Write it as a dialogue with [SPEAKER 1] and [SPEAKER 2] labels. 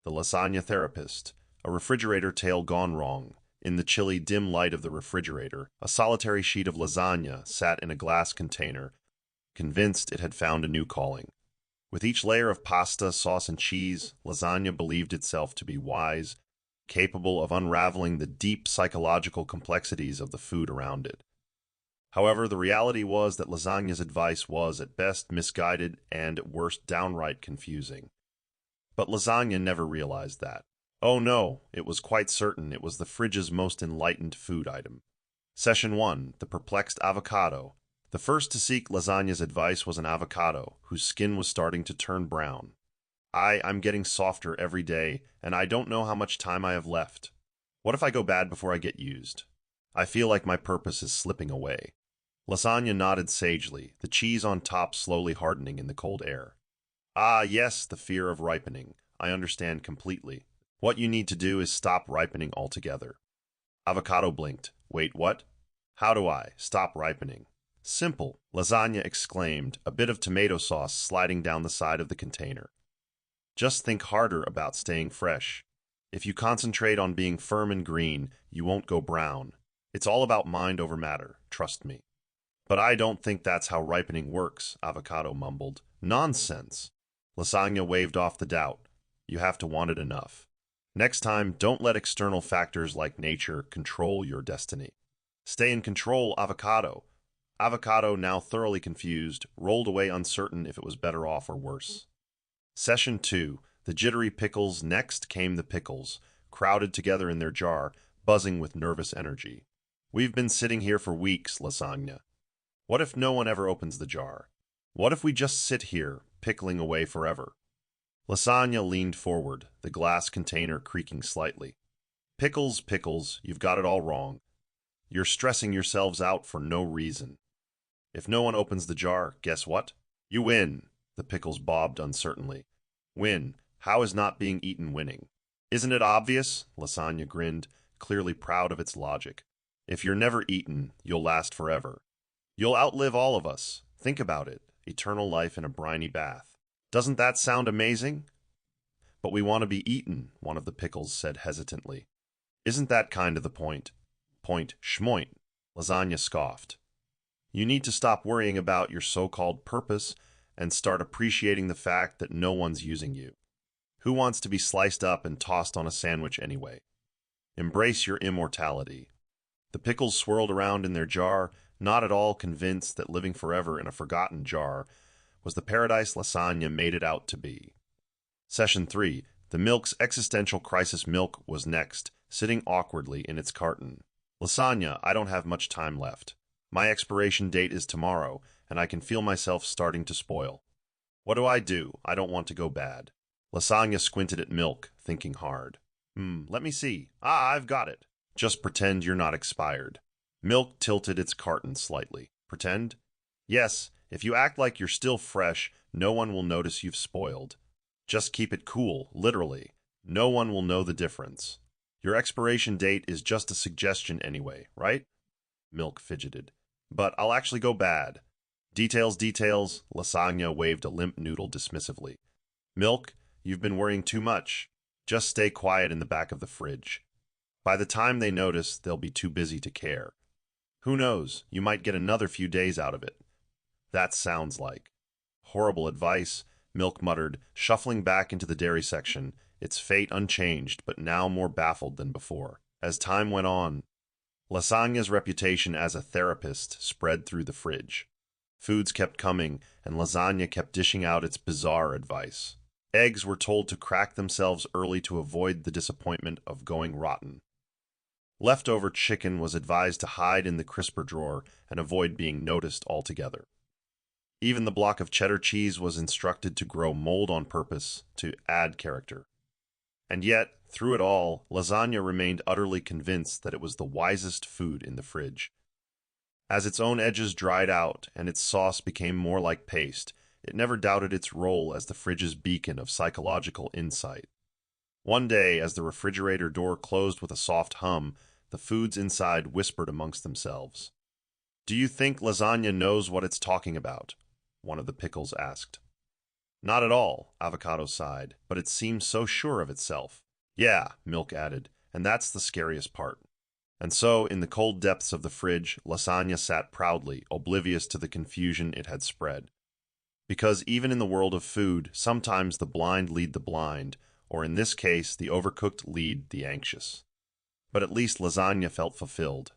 [SPEAKER 1] the lasagna therapist, a refrigerator tale gone wrong. In the chilly, dim light of the refrigerator, a solitary sheet of lasagna sat in a glass container, convinced it had found a new calling. With each layer of pasta, sauce, and cheese, lasagna believed itself to be wise, capable of unraveling the deep psychological complexities of the food around it. However, the reality was that lasagna's advice was, at best, misguided and, at worst, downright confusing. But lasagna never realized that. Oh no, it was quite certain it was the fridge's most enlightened food item. Session 1, the perplexed avocado. The first to seek lasagna's advice was an avocado, whose skin was starting to turn brown. I'm getting softer every day, and I don't know how much time I have left. What if I go bad before I get used? I feel like my purpose is slipping away. Lasagna nodded sagely, the cheese on top slowly hardening in the cold air. Ah, yes, the fear of ripening. I understand completely. What you need to do is stop ripening altogether. Avocado blinked. Wait, what? How do I stop ripening? Simple, lasagna exclaimed, a bit of tomato sauce sliding down the side of the container. Just think harder about staying fresh. If you concentrate on being firm and green, you won't go brown. It's all about mind over matter, trust me. But I don't think that's how ripening works, Avocado mumbled. Nonsense. Lasagna waved off the doubt. You have to want it enough. Next time, don't let external factors like nature control your destiny. Stay in control, Avocado. Avocado, now thoroughly confused, rolled away uncertain if it was better off or worse. Session 2, the jittery Pickles. Next came the Pickles, crowded together in their jar, buzzing with nervous energy. We've been sitting here for weeks, Lasagna. What if no one ever opens the jar? What if we just sit here, pickling away forever? Lasagna leaned forward, the glass container creaking slightly. Pickles, Pickles, you've got it all wrong. You're stressing yourselves out for no reason. If no one opens the jar, guess what? You win, the Pickles bobbed uncertainly. Win? How is not being eaten winning? Isn't it obvious? Lasagna grinned, clearly proud of its logic. If you're never eaten, you'll last forever. You'll outlive all of us. Think about it. Eternal life in a briny bath. Doesn't that sound amazing? But we want to be eaten, one of the Pickles said hesitantly. Isn't that kind of the point? Point schmoint, Lasagna scoffed. You need to stop worrying about your so-called purpose and start appreciating the fact that no one's using you. Who wants to be sliced up and tossed on a sandwich anyway? Embrace your immortality. The Pickles swirled around in their jar, not at all convinced that living forever in a forgotten jar was the paradise Lasagna made it out to be. Session 3, the milk's existential crisis. Milk was next, sitting awkwardly in its carton. Lasagna, I don't have much time left. My expiration date is tomorrow, and I can feel myself starting to spoil. What do? I don't want to go bad. Lasagna squinted at Milk, thinking hard. Let me see. I've got it. Just pretend you're not expired. Milk tilted its carton slightly. Pretend? Yes, if you act like you're still fresh, no one will notice you've spoiled. Just keep it cool, literally. No one will know the difference. Your expiration date is just a suggestion anyway, right? Milk fidgeted. But I'll actually go bad. Details, details, Lasagna waved a limp noodle dismissively. Milk, you've been worrying too much. Just stay quiet in the back of the fridge. By the time they notice, they'll be too busy to care. Who knows, you might get another few days out of it. That sounds like horrible advice, Milk muttered, shuffling back into the dairy section, its fate unchanged but now more baffled than before. As time went on, Lasagna's reputation as a therapist spread through the fridge. Foods kept coming, and Lasagna kept dishing out its bizarre advice. Eggs were told to crack themselves early to avoid the disappointment of going rotten. Leftover chicken was advised to hide in the crisper drawer and avoid being noticed altogether. Even the block of cheddar cheese was instructed to grow mold on purpose to add character. And yet, through it all, Lasagna remained utterly convinced that it was the wisest food in the fridge. As its own edges dried out and its sauce became more like paste, it never doubted its role as the fridge's beacon of psychological insight. One day, as the refrigerator door closed with a soft hum, the foods inside whispered amongst themselves. "Do you think Lasagna knows what it's talking about?" one of the Pickles asked. Not at all, Avocado sighed, but it seems so sure of itself. Yeah, Milk added, and that's the scariest part. And so, in the cold depths of the fridge, Lasagna sat proudly, oblivious to the confusion it had spread. Because even in the world of food, sometimes the blind lead the blind, or in this case, the overcooked lead the anxious. But at least Lasagna felt fulfilled.